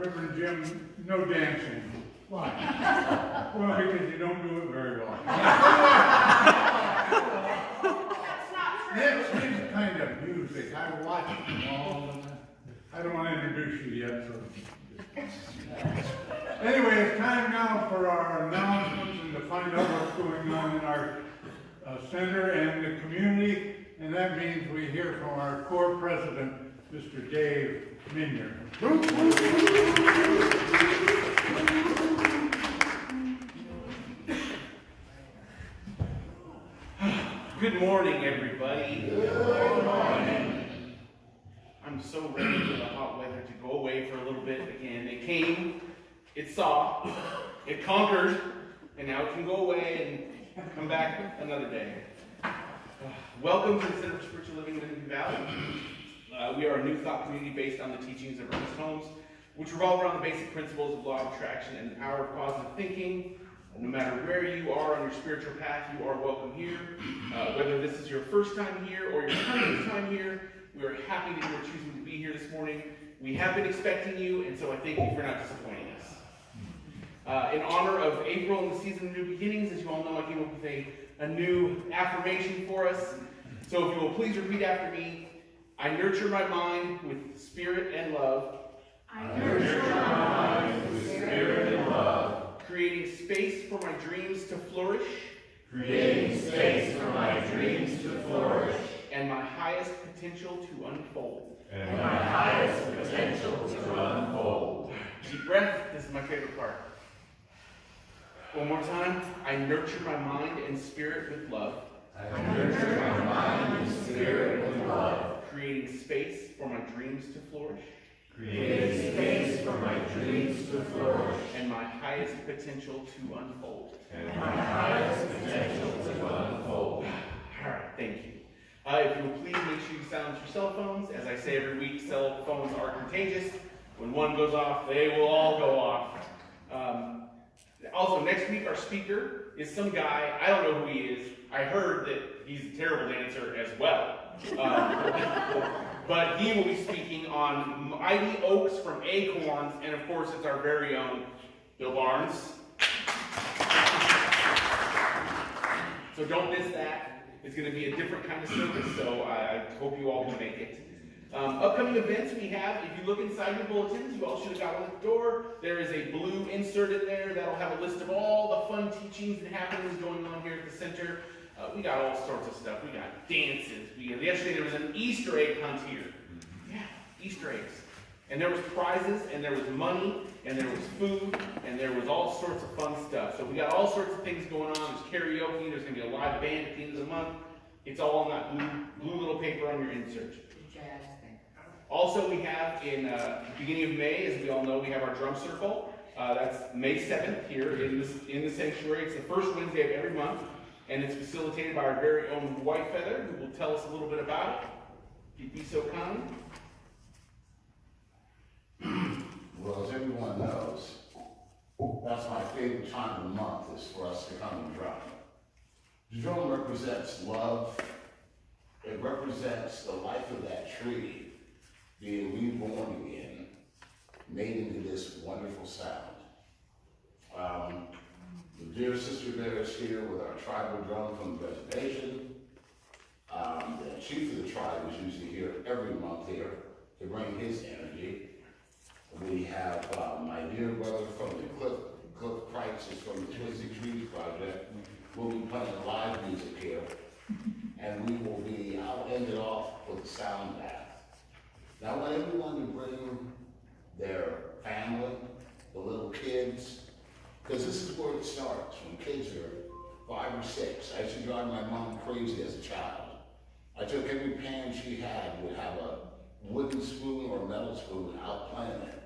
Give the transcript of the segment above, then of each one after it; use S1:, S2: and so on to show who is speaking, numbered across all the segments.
S1: Reverend Jim, no dancing. Why? Well, because you don't do it very well.
S2: That's not true.
S1: Next is kind of music. I watch them all. I don't want to introduce you yet, so. Anyway, it's time now for our announcements and to find out what's going on in our center and the community. And that means we hear from our core president, Mr. Dave Minier.
S3: Good morning, everybody.
S2: Good morning.
S3: I'm so ready for the hot weather to go away for a little bit again. It came, it saw, it conquered, and now it can go away and come back another day. Welcome to the Center for Spiritual Living in Lincoln Valley. We are a new thought community based on the teachings of Ernest Holmes, which revolve around the basic principles of law of attraction and the power of positive thinking. No matter where you are on your spiritual path, you are welcome here. Whether this is your first time here or your 100th time here, we are happy that you are choosing to be here this morning. We have been expecting you, and so I thank you for not disappointing us. In honor of April and the season of new beginnings, as you all know, I came up with a new affirmation for us. So if you will please repeat after me. I nurture my mind with spirit and love.
S2: I nurture my mind with spirit and love.
S3: Creating space for my dreams to flourish.
S2: Creating space for my dreams to flourish.
S3: And my highest potential to unfold.
S2: And my highest potential to unfold.
S3: Deep breath. This is my favorite part. One more time. I nurture my mind and spirit with love.
S2: I nurture my mind and spirit with love.
S3: Creating space for my dreams to flourish.
S2: Creating space for my dreams to flourish.
S3: And my highest potential to unfold.
S2: And my highest potential to unfold.
S3: All right, thank you. If you will please make sure you silence your cell phones. As I say every week, cell phones are contagious. When one goes off, they will all go off. Also, next week our speaker is some guy, I don't know who he is. I heard that he's a terrible dancer as well. But he will be speaking on Mighty Oaks from Acorns, and of course it's our very own Bill Barnes. So don't miss that. It's going to be a different kind of service, so I hope you all can make it. Upcoming events we have, if you look inside your bulletins, you all should have got one at the door. There is a blue insert in there that'll have a list of all the fun teachings and happenings going on here at the center. We got all sorts of stuff. We got dances. Yesterday there was an Easter egg hunt here. Yeah, Easter eggs. And there was prizes, and there was money, and there was food, and there was all sorts of fun stuff. So we got all sorts of things going on. There's karaoke. There's going to be a live band at the end of the month. It's all on that blue little paper on your insert. Also, we have in the beginning of May, as we all know, we have our drum circle. That's May 7th here in the sanctuary. It's the first Wednesday of every month, and it's facilitated by our very own Wyatt, who will tell us a little bit about it. If you'd be so kind.
S4: Well, as everyone knows, that's my favorite time of the month is for us to come and drum. The drum represents love. It represents the life of that tree being reborn again, made into this wonderful sound. The dear sister there is here with our tribal drum from the reservation. The chief of the tribe is usually here every month here to bring his energy. We have my dear brother from the Cliff Crisis from the Twisted Trees Project. We'll be playing live music here. And we will be, I'll end it off with a sound bath. Now I want everyone to bring their family, the little kids, because this is where it starts, when kids are 5 or 6. I used to drive my mom crazy as a child. I took every pan she had, would have a wooden spoon or a metal spoon out playing it.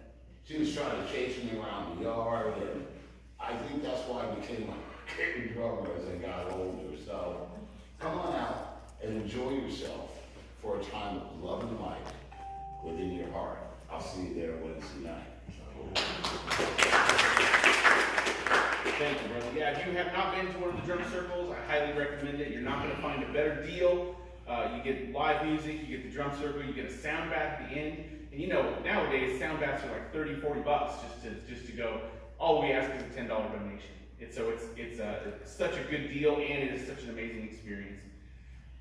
S4: She was trying to chase me around the yard, and I think that's why I became a drummer as I got older. So come on out and enjoy yourself for a time of love and light within your heart. I'll see you there Wednesday night.
S3: Thank you, brother. Yeah, if you have not been to one of the drum circles, I highly recommend it. You're not going to find a better deal. You get live music, you get the drum circle, you get a sound bath at the end, and And you know, nowadays, sound baths are like 30, 40 bucks just to go. All we ask is a $10 donation. It's such a good deal, and it is such an amazing experience.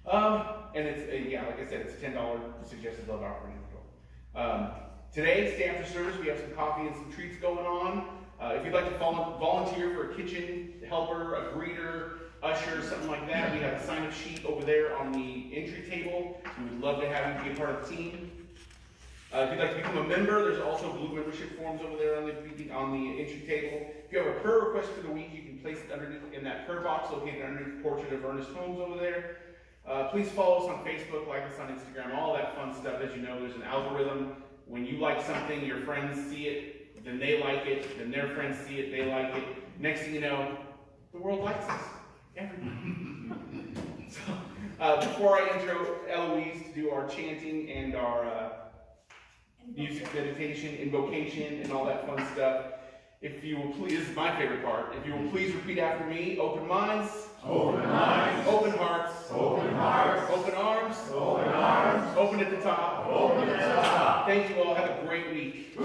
S3: And it's, yeah, like I said, it's a $10 suggested love offering. Today, stay after service, we have some coffee and some treats going on. If you'd like to volunteer for a kitchen helper, a greeter, usher, something like that, we have a sign-up sheet over there on the entry table. We would love to have you be a part of the team. If you'd like to become a member, there's also blue membership forms over there on the entry table. If you have a prayer request for the week, you can place it underneath in that prayer box located underneath the portrait of Ernest Holmes over there. Please follow us on Facebook, like us on Instagram, all that fun stuff. As you know, there's an algorithm. When you like something, your friends see it, then they like it, then their friends see it, they like it. Next thing you know, the world likes us. Everybody. So, before I intro Eloise to do our chanting and our music meditation, invocation, and all that fun stuff, if you will please, this is my favorite part, if you will please repeat after me: open minds,
S2: Open minds,
S3: open hearts,
S2: open hearts,
S3: open arms,
S2: open arms,
S3: open at the top.
S2: open at the top.
S3: Thank you all. Have a great week.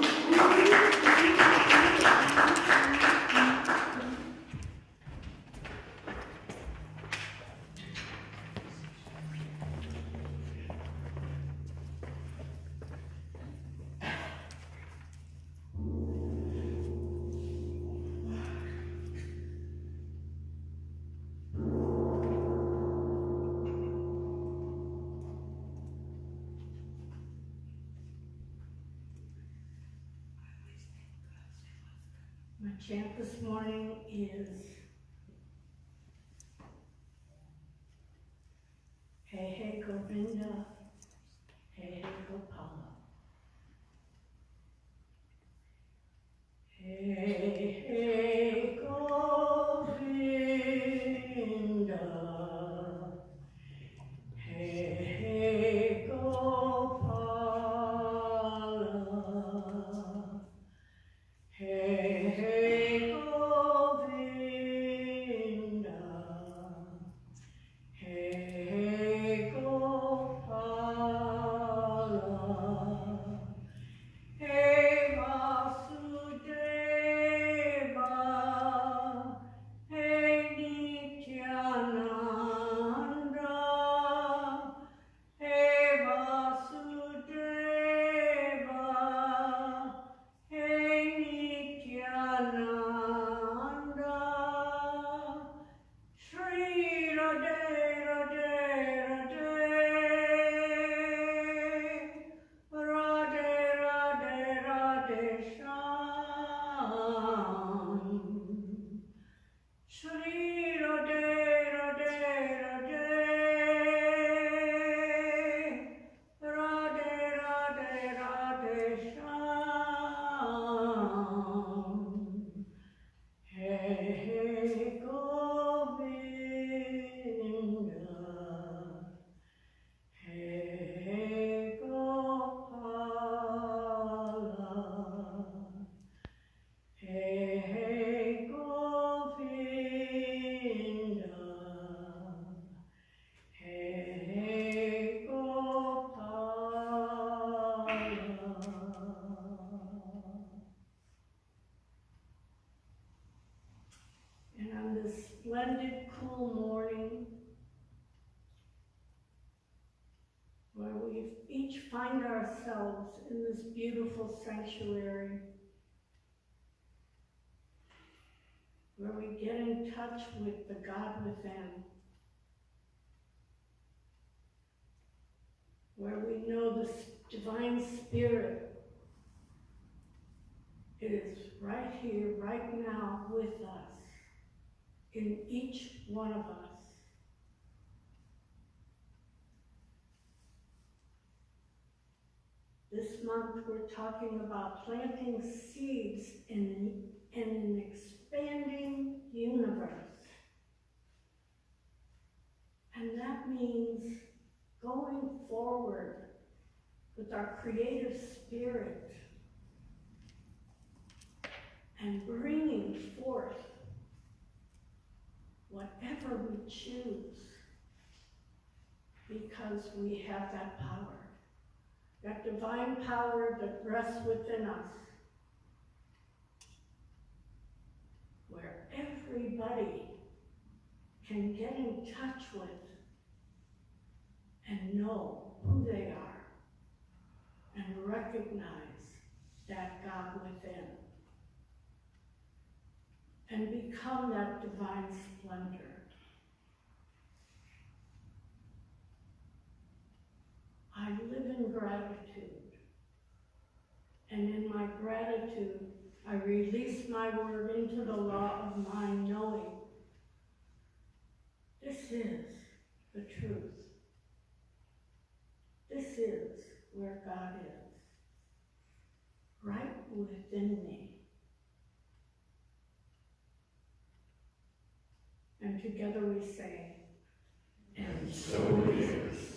S5: My chant this morning is Hey Hey Govinda, Hey Hey Gopala. Hey Hey Govinda, Hey Hey Gopala. Hey, hey, Govinda. Hey, hey, Gopala. Hey, Vasudeva. Hey, Nityananda. Hey, Vasudeva. Hey, Nityananda, Shri Radhe, Radhe, Radhe, Radhe, Radhe, Radhe, Shyam. Shri Radhe, Radhe, Radhe, Radhe, Radhe, Radhe, Shyam. Hey, hey, Govinda. Hey, hey, Gopala. Hey, hey, Govinda. Hey, hey, Gopala. And on this splendid, cool morning, where we each find ourselves in this beautiful sanctuary, where we get in touch with the God within, where we know the divine spirit is right here, right now with us, in each one of us. This month we're talking about planting seeds in an expanding universe. And that means going forward with our creative spirit and bringing forth whatever we choose, because we have that power. that divine power that rests within us, where everybody can get in touch with and know who they are and recognize that God within and become that divine splendor. I live in gratitude, and in my gratitude, I release my word into the law of mind, knowing this is the truth. This is where God is, right within me. And together we say, and so it is.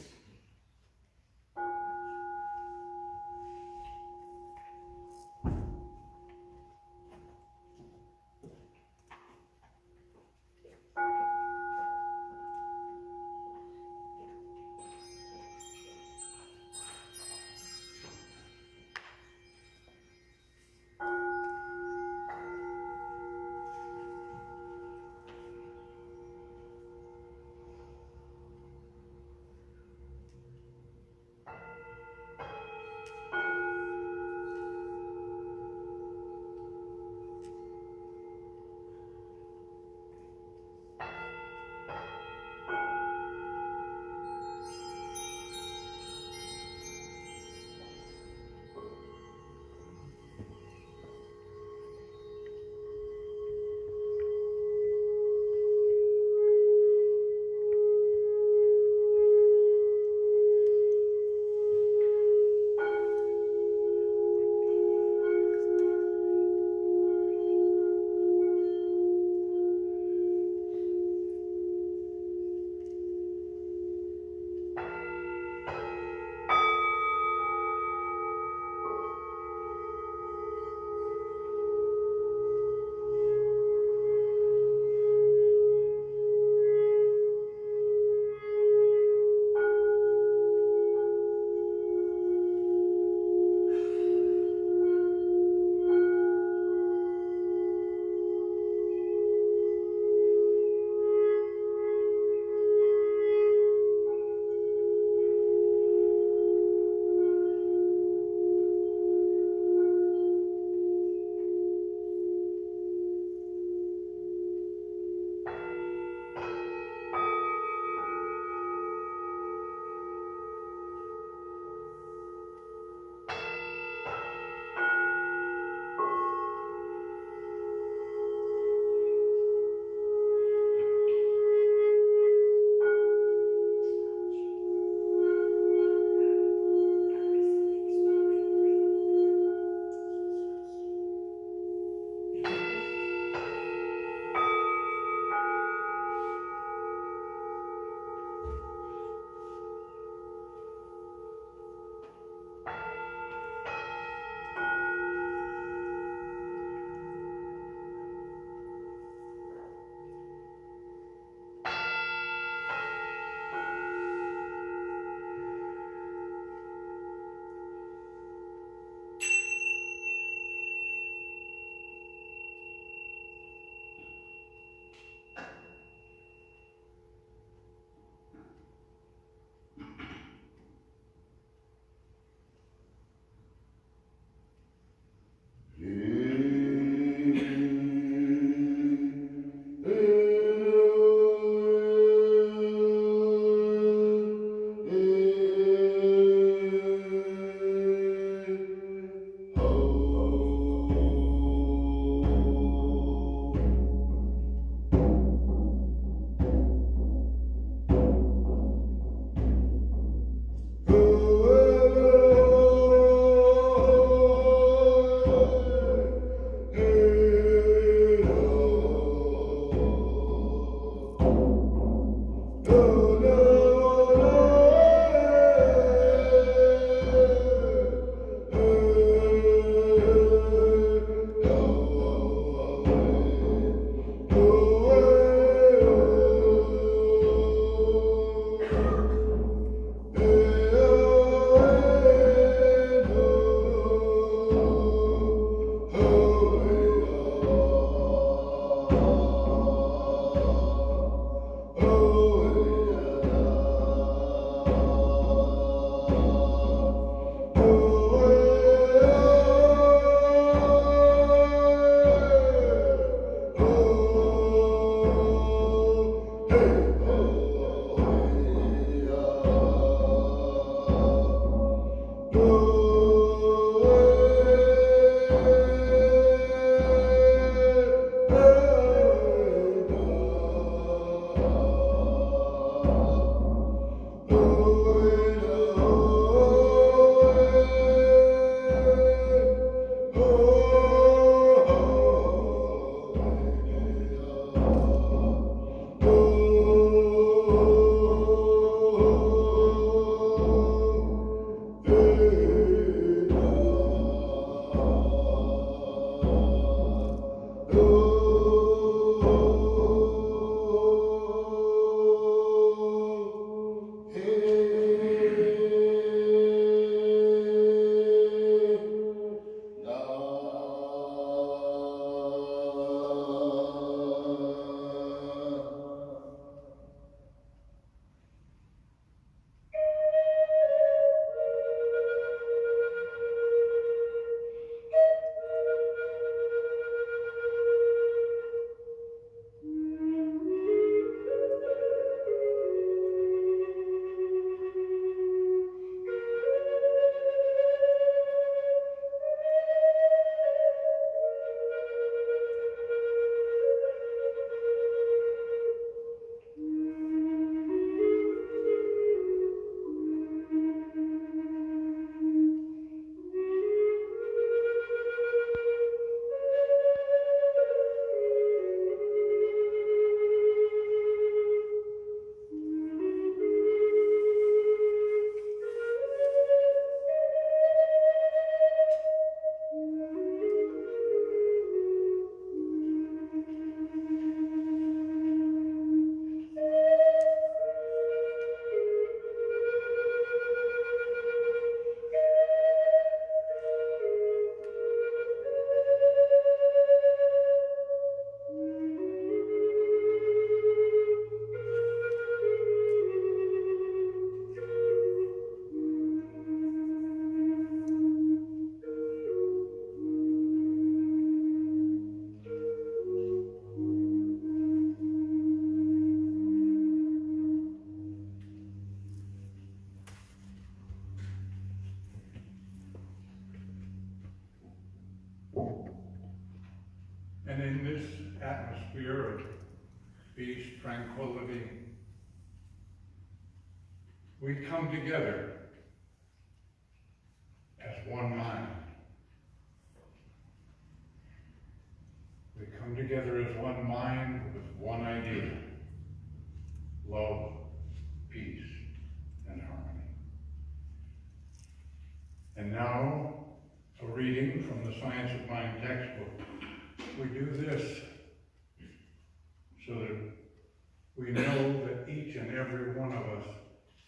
S1: And in this atmosphere of peace, tranquility, we come together as one mind. We come together as one mind with one idea: love, peace, and harmony. And now, a reading from the Science of Mind textbook. We do this so that we know that each and every one of us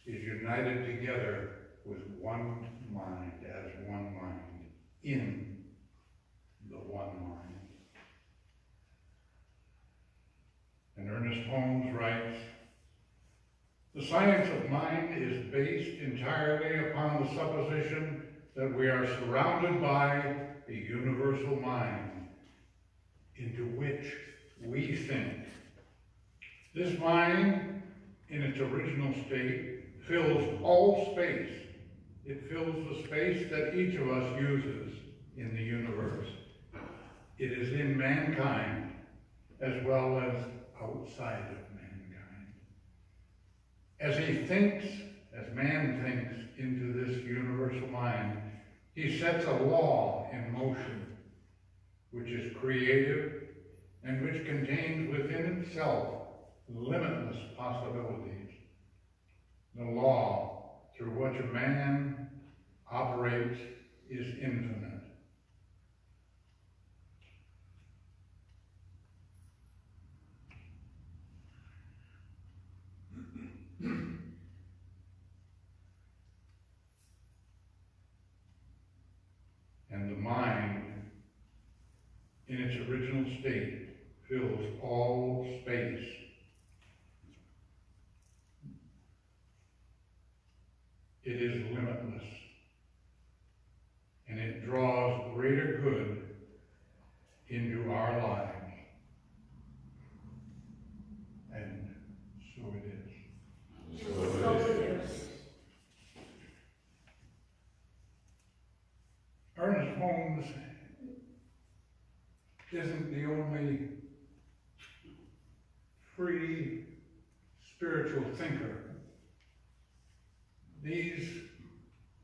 S1: is united together with one mind, as one mind, in the one mind. And Ernest Holmes writes, "The science of mind is based entirely upon the supposition that we are surrounded by a universal mind into which we think. This mind, in its original state, fills all space. It fills the space that each of us uses in the universe. It is in mankind as well as outside of mankind. As he thinks, as man thinks into this universal mind, he sets a law in motion, which is creative and which contains within itself limitless possibilities. The law through which a man operates is infinite. And the mind, in its original state, fills all space. It is limitless, and it draws greater good into our lives. And so it is.
S5: So it is.
S1: Ernest Holmes isn't the only free spiritual thinker. These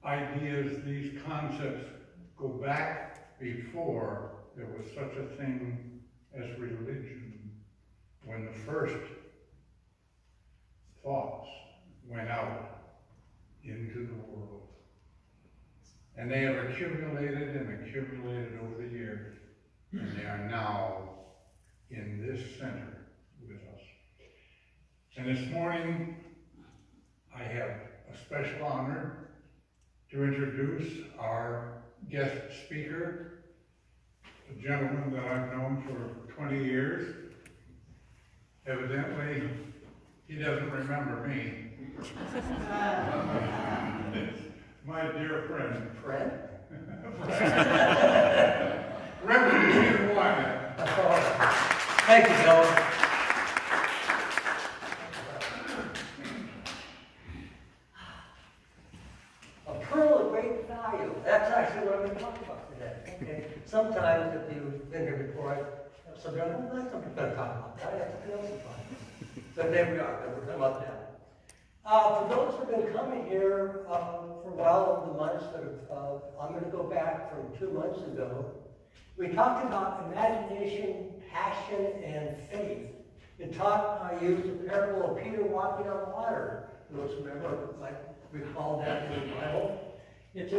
S1: ideas, these concepts go back before there was such a thing as religion, when the first thoughts went out into the world. And they have accumulated and accumulated over the years, and they are now in this center with us. And this morning, I have a special honor to introduce our guest speaker, a gentleman that I've known for 20 years. Evidently, he doesn't remember me. It's my dear friend,
S6: Fred?
S1: Reverend Wyatt.
S6: Thank you, Bill. A pearl of great value. That's actually what I'm going to talk about today. Okay. Sometimes, if you've been here before, I have some young, I'm not going to talk about that. I have something else to talk about. So there we are. We're talking about that. For those who have been coming here for a while over the months, I'm going to go back from 2 months ago. We talked about imagination, passion, and faith. I used the parable of Peter walking on water. Those remember, might recall that in the Bible. It's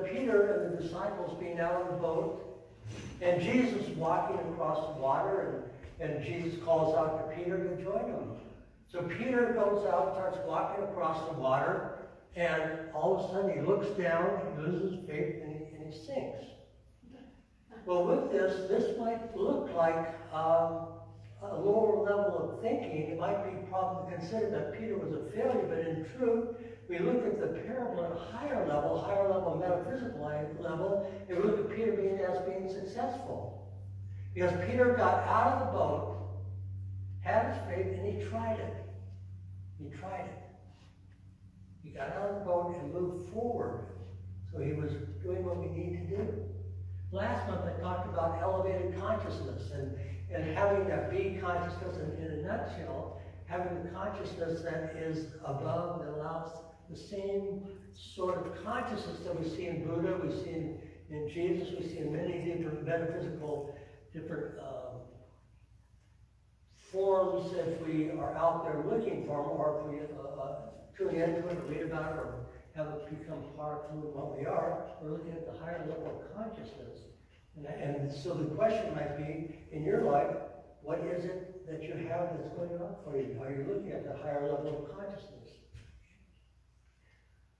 S6: Peter and the disciples being out on the boat, and Jesus walking across the water, and Jesus calls out to Peter to join him. So Peter goes out, starts walking across the water, and all of a sudden he looks down, he loses faith, and he sinks. Well, with this might look like a lower level of thinking. It might be probably considered that Peter was a failure, but in truth, we look at the parable at a higher level metaphysical level, and we look at Peter being successful. Because Peter got out of the boat, had his faith, and he tried it. He tried it. He got out of the boat and moved forward. So he was doing what we need to do. Last month I talked about elevated consciousness and having that be consciousness in a nutshell, having the consciousness that is above, that allows the same sort of consciousness that we see in Buddha, we see in Jesus, we see in many different metaphysical, different forms if we are out there looking for them, or if we tune into it, or read about it, or have it become part of who and what we are, we're looking at the higher level of consciousness. And so the question might be, in your life, what is it that you have that's going on for you? Are you looking at the higher level of consciousness?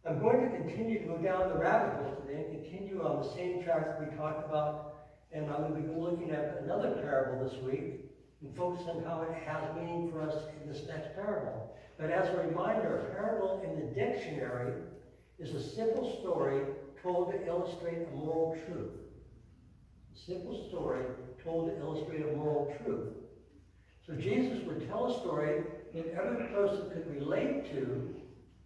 S6: I'm going to continue to go down the rabbit hole today and continue on the same track that we talked about, and I'm going to be looking at another parable this week and focus on how it has meaning for us in this next parable. But as a reminder, a parable in the dictionary is a simple story told to illustrate a moral truth. A simple story told to illustrate a moral truth. So Jesus would tell a story that every person could relate to,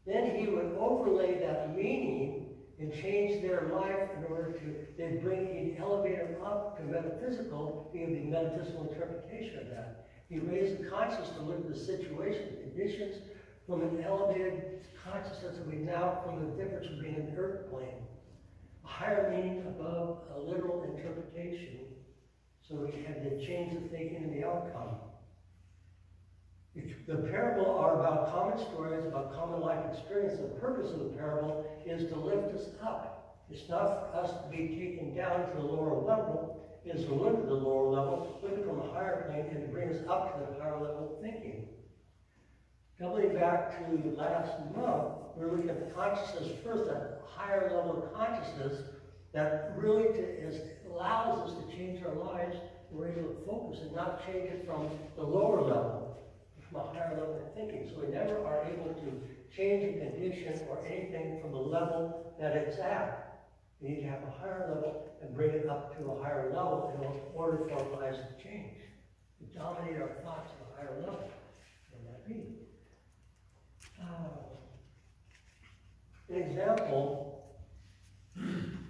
S6: then he would overlay that meaning and change their life in order to then he'd elevate them up to metaphysical, via the metaphysical interpretation of that. He raised the consciousness to look at the situation, conditions, from an elevated consciousness that we now, from the difference of being an earth plane. A higher meaning above a literal interpretation, so we had to change the thinking and the outcome. The parable are about common stories, about common life experience. The purpose of the parable is to lift us up. It's not for us to be taken down to the lower level. It is to look at the lower level, look from a higher plane, and to bring us up to the higher level of thinking. Coming back to last month, we were looking at the consciousness first, that higher level of consciousness that really allows us to change our lives. We're able to focus and not change it from the lower level, from a higher level of thinking. So we never are able to change a condition or anything from the level that it's at. We need to have a higher level and bring it up to a higher level in order for our lives to change, to dominate our thoughts at a higher level. What would that be? An example,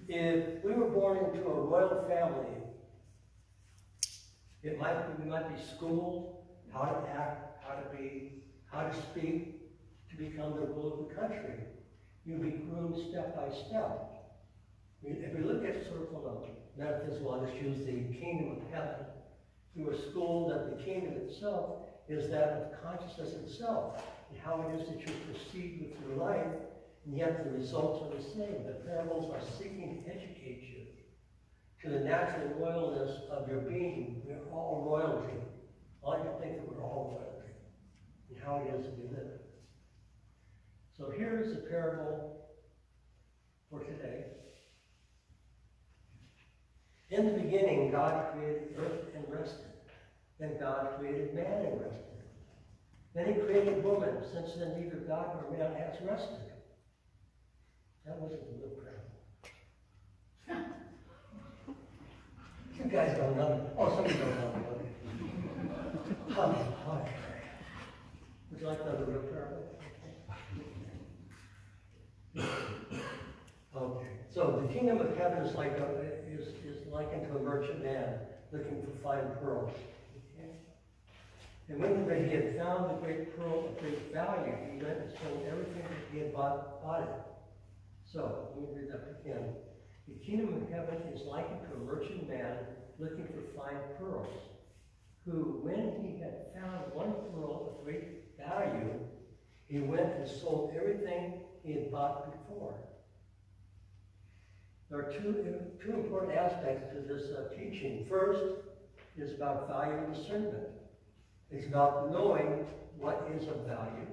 S6: if we were born into a royal family, we might be schooled how to act, how to speak, to become the ruler of the country. You'd be groomed step by step. If we look at sort of from a metaphysical, I'll just use the kingdom of heaven. We were schooled that the kingdom itself is that of consciousness itself, and how it is that you proceed with your life, and yet the results are the same. The parables are seeking to educate you to the natural royalness of your being. We're all royalty. I like to think that we're all royalty, and how it is that we live. So here's the parable for today. In the beginning, God created earth and rested. Then God created man and rested. Then he created woman. Since then, neither God nor man has rested. That wasn't a little parable. You guys don't know. Oh, some of you don't know. Okay. Would you like another real parable? Okay. So the kingdom of heaven is likened to a merchant man looking for fine pearls. Okay. And when he had found the great pearl of great value, he went and sold everything that he had bought it. So let me read that again. The kingdom of heaven is likened to a merchant man looking for fine pearls, who, when he had found one pearl of great value, he went and sold everything he had bought before. There are two important aspects to this teaching. First is about value and discernment. It's about knowing what is of value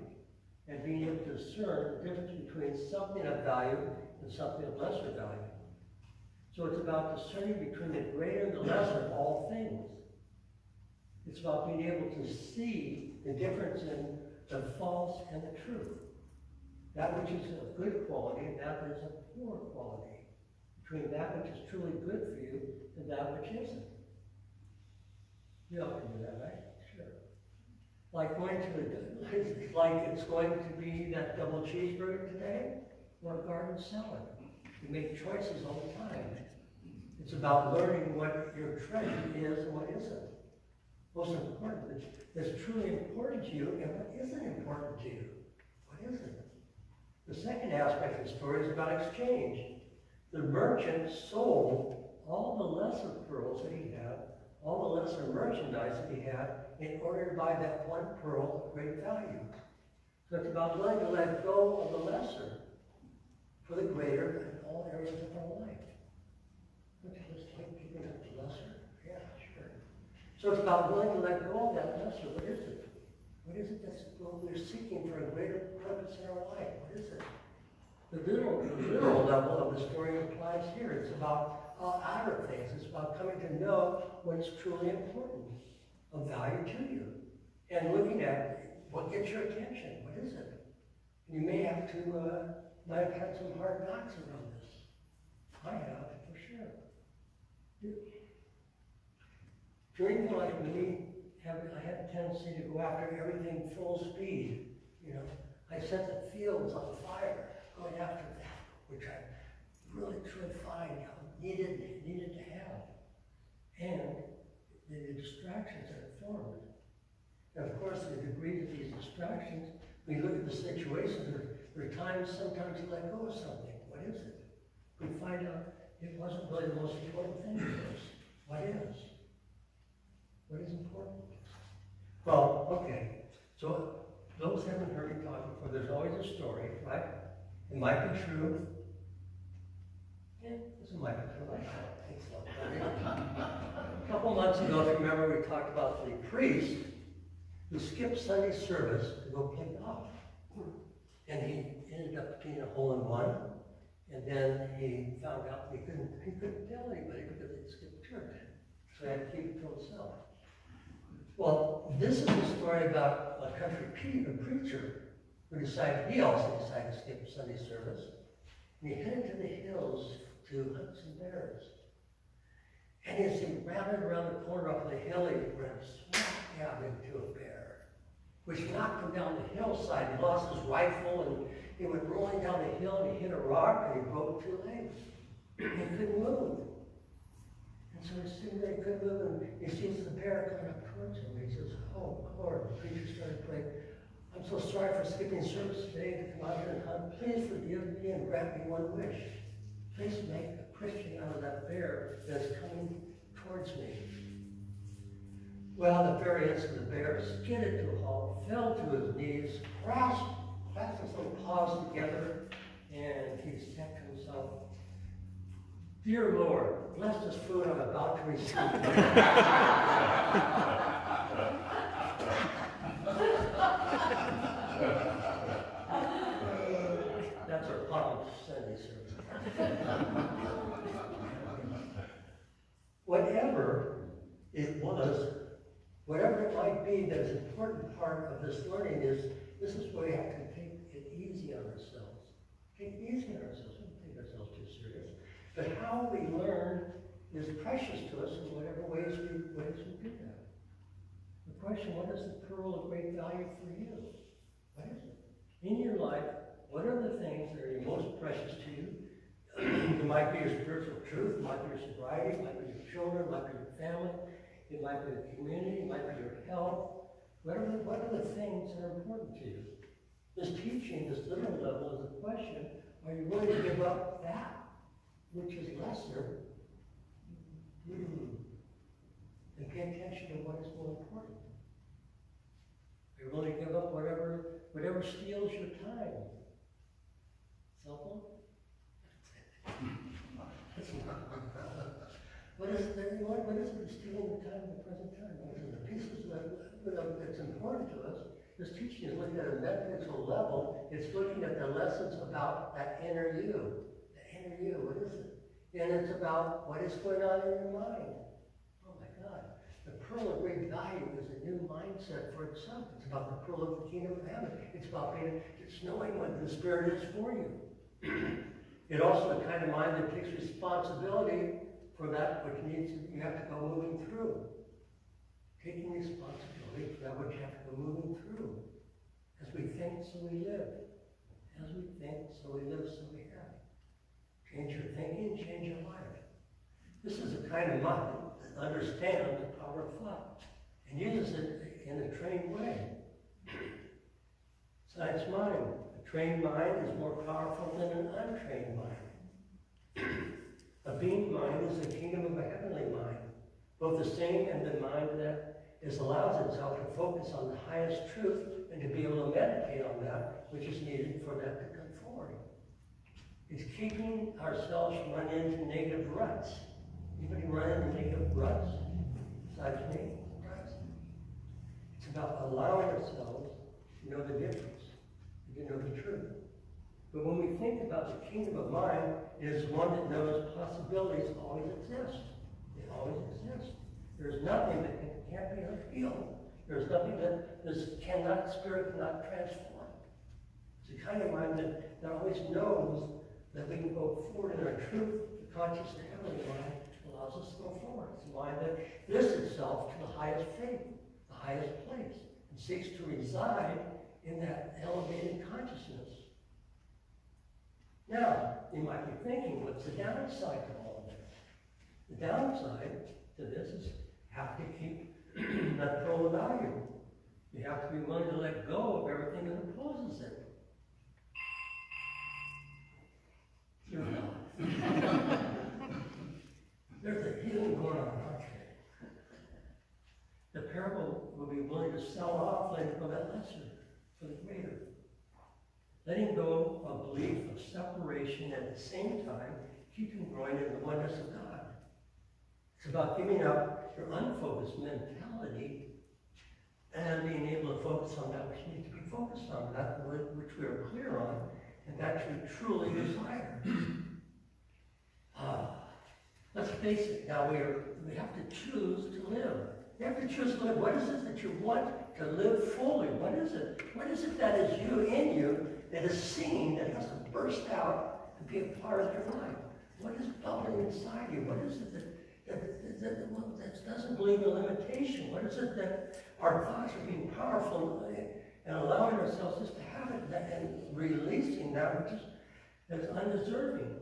S6: and being able to discern the difference between something of value and something of lesser value. So it's about discerning between the greater and the lesser of all things. It's about being able to see the difference in the false and the true. That which is of good quality and that which is of poor quality. Between that which is truly good for you and that which isn't. You all can do that, right? Sure. Like it's going to be that double cheeseburger today or a garden salad. We make choices all the time. It's about learning what your treasure is and what isn't. Most important, that's truly important to you and what isn't important to you. What isn't? The second aspect of the story is about exchange. The merchant sold all the lesser pearls that he had, all the lesser merchandise that he had, in order to buy that one pearl of great value. So it's about learning to let go of the lesser for the greater in all areas of our life. Okay, let's take people to the lesser. Yeah, sure. So it's about willing to let go of that lesser. What is it? What is it that's what we're seeking for a greater purpose in our life? What is it? The literal level of the story applies here. It's about outer things. It's about coming to know what is truly important, of value to you, and looking at what gets your attention. What is it? You may have had some hard knocks around this. I have, for sure. During people like me, I had a tendency to go after everything full speed. You know, I set the fields on fire, going after that, which I really truly find needed to have, and the distractions that it formed. And of course, the degree of these distractions, we look at the situations. There are times, sometimes you let go of something. What is it? We find out it wasn't really the most important thing to us. What is? What is important? Well, okay. So those haven't heard me talk before. There's always a story, right? It might be true. Yeah, this might be true. I don't think so. A couple months ago, if you remember, we talked about the priest who skipped Sunday service to go play golf. And he ended up being a hole-in-one. And then he found out he couldn't tell anybody because he skipped church. So he had to keep it to himself. Well, this is a story about a country preacher who he also decided to skip Sunday service. And he headed to the hills to hunt some bears. And as he rounded around the corner up the hill, he ran smack dab into a bear, which knocked him down the hillside. He lost his rifle, and he went rolling down the hill, and he hit a rock, and he broke 2 legs. He couldn't move. And so he's sitting there, he couldn't move, and he sees the bear coming up towards him. He says, "Oh, Lord." The preacher started praying, "I'm so sorry for skipping service today to come out here and hunt. Please forgive me and grant me one wish. Please make a Christian out of that bear that's coming towards me." Well, the very instant the bear skidded to a halt, fell to his knees, clasped his little paws together, and he said to himself, "Dear Lord, bless this food I'm about to receive." That's our Palm Sunday service. Whatever it was, whatever it might be, that is an important part of this learning this is where we have to take it easy on ourselves. Take it easy on ourselves. We don't take ourselves too serious. But how we learn is precious to us in whatever ways we do that. The question, what is the pearl of great value for you? What is it? In your life, what are the things that are most precious to you? It might be your spiritual truth, it might be your sobriety, it might be your children, it might be your family, it might be the community, it might be your health. What are the things that are important to you? This teaching, this literal level, is a question: are you willing to give up that which is lesser, and pay attention to what is more important? Are you willing to give up whatever steals your time? Cell phone? What is it that's stealing the time in the present time? What is it? The pieces that's important to us. This teaching is looking at a metaphysical level. It's looking at the lessons about that inner you. The inner you, what is it? And it's about what is going on in your mind. Oh my God. The pearl of great value is a new mindset for itself. It's about the pearl of the kingdom of heaven. It's about it's knowing what the Spirit is for you. It also the kind of mind that takes responsibility for that which you have to go moving through. Taking responsibility for that which you have to go moving through. As we think, so we live. As we think, so we live, so we have. Change your thinking, change your life. This is the kind of mind that understands the power of thought and uses it in a trained way. Science mind. A trained mind is more powerful than an untrained mind. A being mind is the kingdom of a heavenly mind, both the same and the mind that allows itself to focus on the highest truth and to be able to meditate on that which is needed for that to come forward. It's keeping ourselves from running into negative ruts. Anybody run into negative ruts? Besides me? Ruts. It's about allowing ourselves to know the difference, to know the truth. But when we think about the kingdom of mind, it is one that knows possibilities always exist. They always exist. There's nothing that can't be unhealed. There's nothing that spirit cannot transform. It's the kind of mind that always knows that we can go forward in our truth. The conscious, the heavenly mind allows us to go forward. It's a mind that lifts itself to the highest faith, the highest place, and seeks to reside in that elevated consciousness. Now, you might be thinking, what's the downside to all of this? The downside to this is you have to keep that pearl of value. You have to be willing to let go of everything that opposes it. You're not. There's a healing going on, aren't you? The parable will be willing to sell off, letting go that lesser for the greater. Letting go of belief of separation at the same time, keeping growing in the oneness of God. It's about giving up your unfocused mentality and being able to focus on that which needs to be focused on, that which we are clear on, and that we truly desire. Let's face it, now we have to choose to live. You have to choose to live. What is it that you want to live fully? What is it? What is it that is in you, that is seen, that has to burst out and be a part of your life? What is bubbling inside you? What is it that doesn't believe in limitation? What is it that our thoughts are being powerful and allowing ourselves just to have it and releasing that which is undeserving?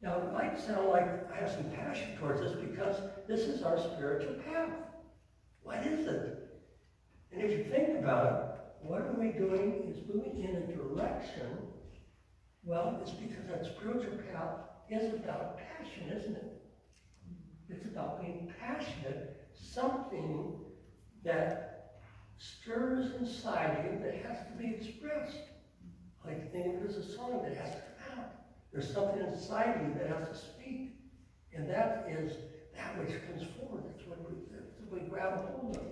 S6: Now, it might sound like I have some passion towards this because this is our spiritual path. What is it? And if you think about it, what are we doing is moving in a direction. Well, it's because that spiritual path is about passion, isn't it? It's about being passionate, something that stirs inside you that has to be expressed. I like to think of it as a song that has to come out. There's something inside you that has to speak. And that is that which comes forward. That's what we grab a hold of.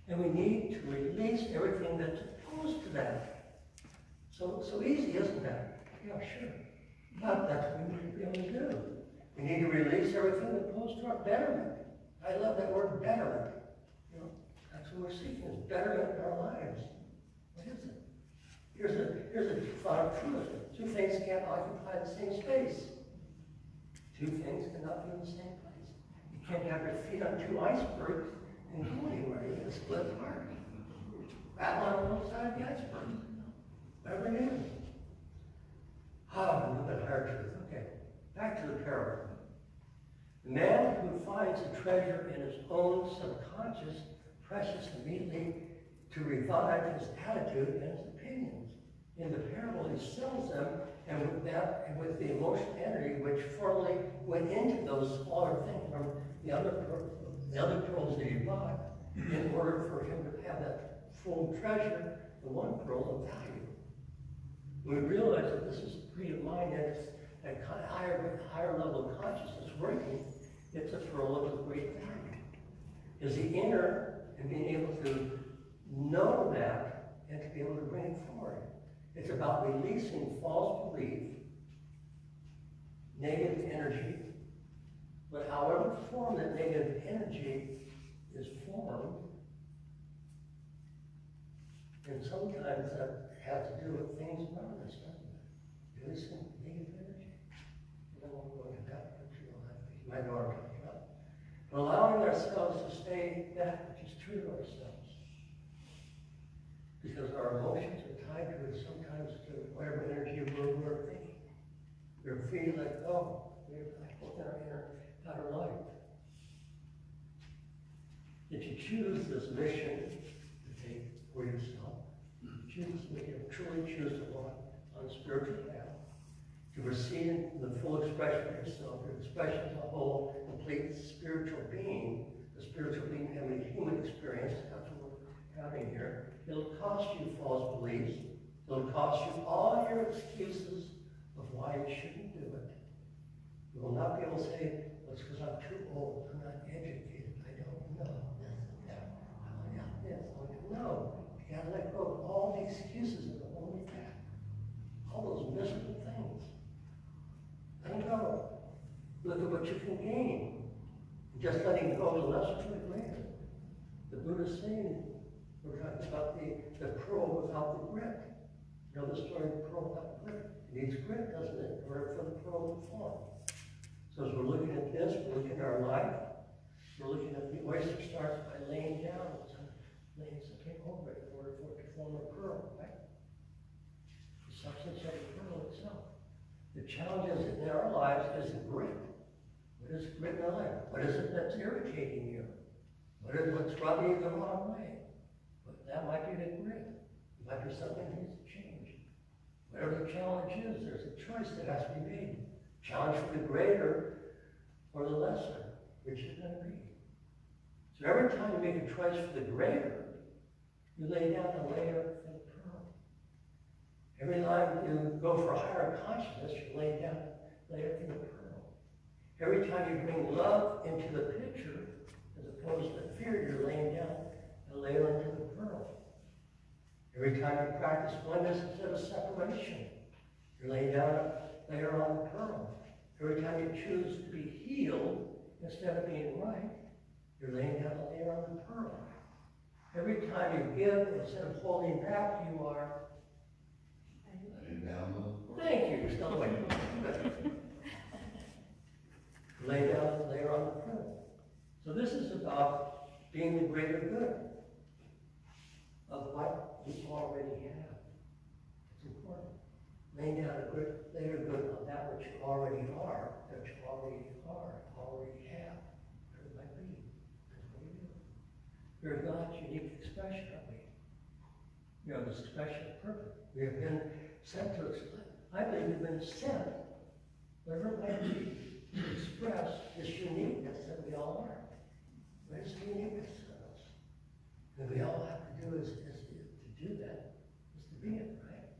S6: And we need to release everything that's opposed to that. So easy, isn't that? Yeah, sure. But that's what we need to be able to do. We need to release everything that's opposed to our betterment. I love that word, betterment. You know, that's what we're seeking, is betterment in our lives. What is it? Here's a thought of truth. Two things can't occupy the same space. Two things cannot be in the same place. You can't have your feet on two icebergs and go anywhere. You're going to split apart. Rattle on one side of the iceberg. Whatever it is. A little bit higher truth. Okay. Back to the parable. The man who finds a treasure in his own subconscious precious immediately to revive his attitude and his opinions. In the parable, he sells them, and with that, and with the emotional energy which formerly went into those smaller things from the other pearls that he bought, in order for him to have that full treasure, the one pearl of value. We realize that this is a creative mind, and it's a higher level of consciousness working. It's a pearl of great value. Is the inner and being able to know that and to be able to bring it forward. It's about releasing false belief, negative energy, but however form that negative energy is formed, and sometimes that has to do with things around us, doesn't it? Releasing negative energy. I don't want to go into that, but you might know what I'm talking about. But allowing ourselves to stay that which is true to ourselves. Because our emotions are tied to it sometimes to whatever energy we're thinking. We're free to let go. greater value, both in our inner and outer life. If you choose this mission to take for yourself, choose this mission, truly choose to walk on a spiritual path, to receive the full expression of yourself, your expression as a whole, complete spiritual being, the spiritual being having a human experience, that's what we're having here. It'll cost you false beliefs. It'll cost you all your excuses of why you shouldn't do it. You will not be able to say, well, it's because I'm too old, I'm not educated, I don't know. No, you gotta let go of all the excuses and the holding back. All those miserable things. Let them go. Look at what you can gain. Just letting go of the lesser to the greater. The Buddha's saying, we're talking about the pearl without the grit. You know the story of the pearl without the grit? It needs grit, doesn't it, in order for the pearl to form. So as we're looking at this, we're looking at our life. We're looking at the oyster starts by laying down. Laying something over it in order for it to form a pearl, right? The substance of the pearl itself. The challenge is in our lives is grit. What is grit in our life? What is it that's irritating you? What's rubbing you the wrong way? But that might be the grit. It might be something that needs to change. Whatever the challenge is, there's a choice that has to be made. Challenge for the greater or the lesser, which is going to be. So every time you make a choice for the greater, you lay down a layer for the pearl. Every time you go for a higher consciousness, you lay down a layer for the pearl. Every time you bring love into the picture, as opposed to fear, you're laying down a layer into the pearl. Every time you practice oneness instead of separation, you're laying down a layer on the pearl. Every time you choose to be healed instead of being right, you're laying down a layer on the pearl. Every time you give, instead of holding back, you are
S4: laying down the.
S6: Thank you, you're still awake. Lay down a layer on the pearl. So this is about being the greater good of what we already have. It's important. Laying down a layer good of that which you already are, that you already are, already have, whatever it might be. That's what we do. We're God's unique expression, aren't we? You know, this expression of purpose. We have been sent to explain. I believe we've been sent, whatever it might be, to express this uniqueness that we all are. What is the uniqueness of us? And we all have to do is to do that, is to be it, right?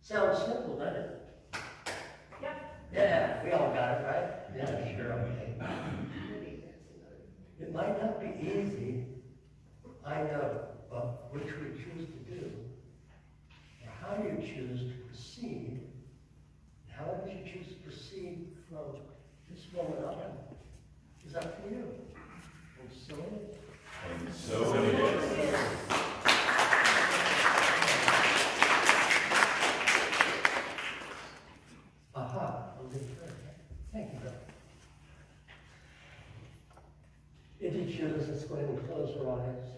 S6: Sounds simple, doesn't it?
S5: Yep.
S6: Yeah, we all got it, right? Yeah, sure, okay. It might not be easy, I know, but which we choose to do, or how do you choose to proceed, how do you choose to proceed from this moment on, is up to you. And so it is.
S2: And so it is.
S6: Aha, I'll leave it there. Thank you, Bill. If you choose, let's go ahead and close our eyes.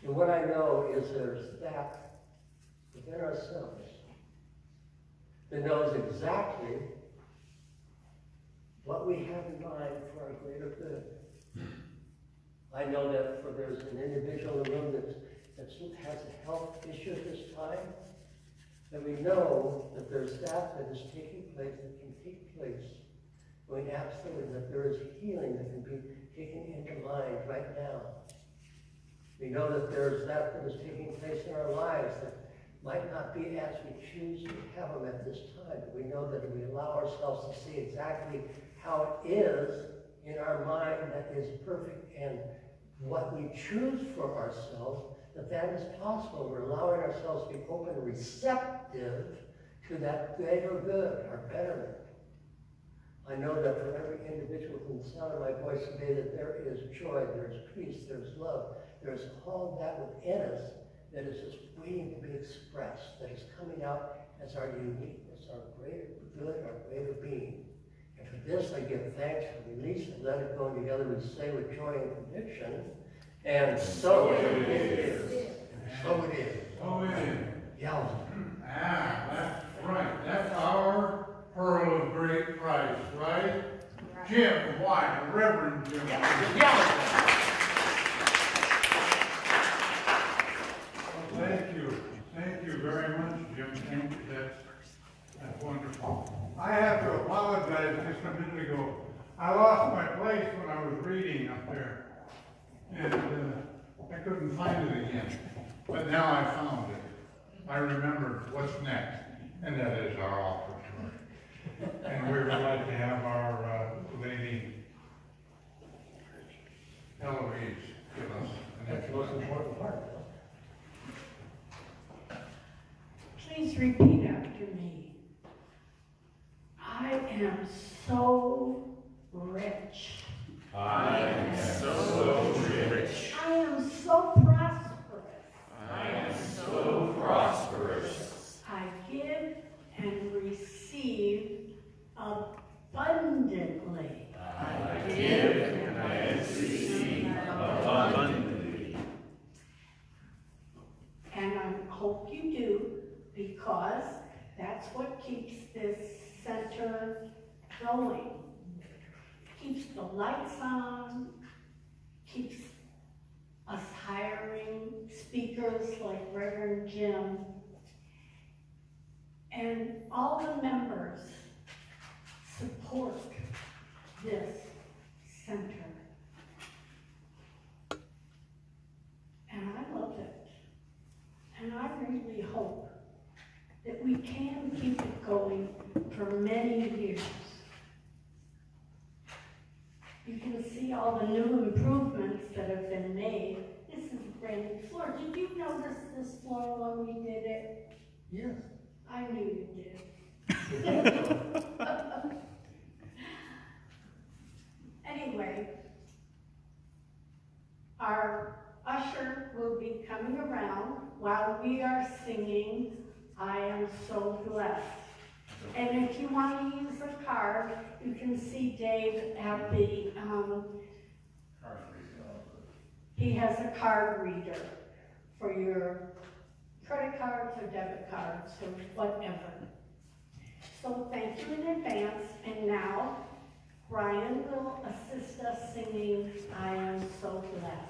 S6: And what I know is there's that within ourselves that knows exactly what we have in mind for our greater good. I know that for there's an individual in the room that has a health issue at this time, that we know that there's that is taking place, that can take place. We absolutely that there is healing that can be taken into mind right now. We know that there's that is taking place in our lives that might not be as we choose to have them at this time, but we know that if we allow ourselves to see exactly how it is in our mind that is perfect and what we choose for ourselves, that is possible. We're allowing ourselves to be open and receptive to that greater good, our betterment. I know that for every individual within the sound of my voice today that there is joy, there's peace, there's love, there's all that within us that is just waiting to be expressed, that is coming out as our uniqueness, our greater good, our greater being. And for this I give thanks and release and let it go together we say with joy and conviction. And so it is. And so it is.
S1: So it is.
S6: Yeah.
S1: Ah, that's right. That's our couldn't find it again. But now I found it. I remembered what's next, and that is our offertory. And we would like to have our lady Eloise give us an
S6: That's the most
S1: introduction.
S6: important part.
S5: Please repeat after me. I am so rich.
S2: I am so rich.
S5: I am so prosperous.
S2: I am so prosperous.
S5: I give and receive abundantly.
S2: I give and I receive abundantly.
S5: And I hope you do, because that's what keeps this center going. Keeps the lights on, keeps us hiring speakers like Reverend Jim, and all the members support this center. And I love it. And I really hope that we can keep it going for many years. You can see all the new improvements that have been made. This is a brand new floor. Did you notice this floor when we did it?
S6: Yes.
S5: I knew you did. Anyway, our usher will be coming around while we are singing I Am So Blessed. And if you want to use a card, you can see Dave at the, he has a card reader for your credit cards or debit cards or whatever. So thank you in advance, and now Brian will assist us singing I Am So Blessed.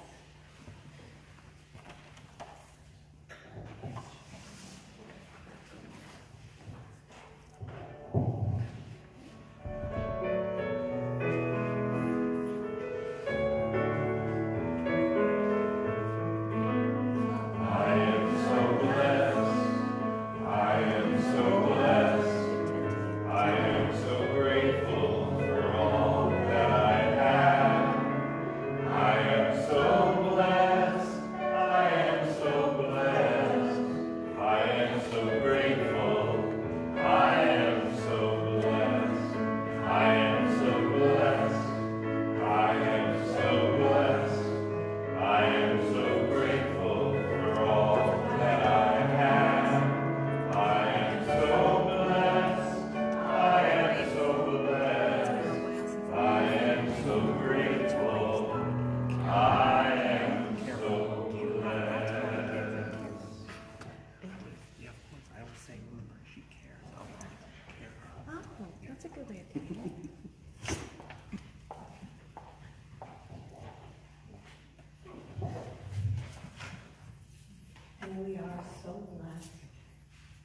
S5: And we are so blessed,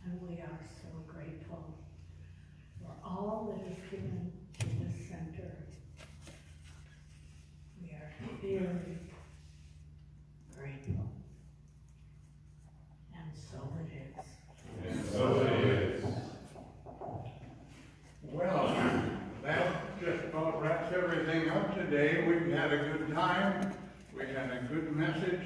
S5: and we are so grateful for all that is given to this center. We are very grateful. And so it is.
S2: And so it is.
S1: Well, that just about wraps everything up today. We've had a good time. We had a good message.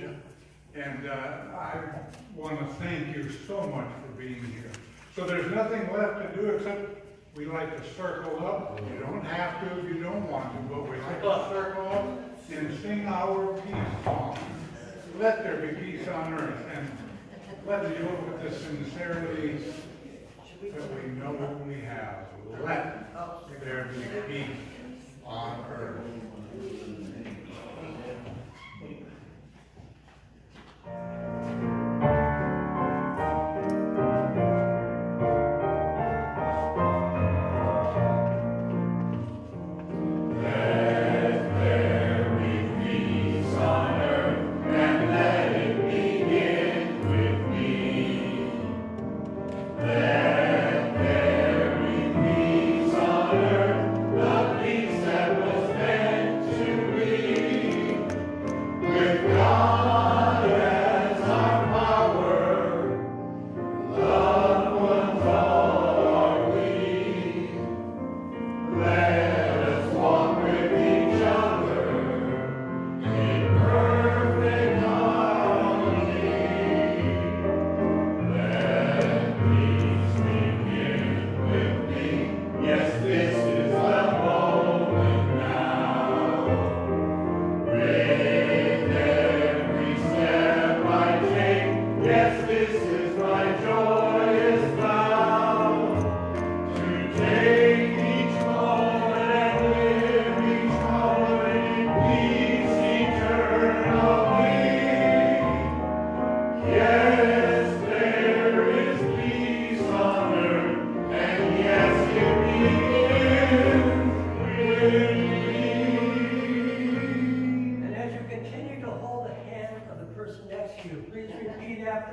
S1: And I want to thank you so much for being here. So there's nothing left to do except we like to circle up. You don't have to if you don't want to, but we like to circle up and sing our peace song. Let there be peace on earth, and let me look at the sincerity that we know we have. Let there be peace on earth.
S2: Peace that was meant to be.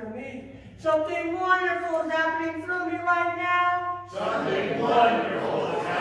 S6: after me. Something wonderful is happening through me right now.
S2: Something wonderful is happening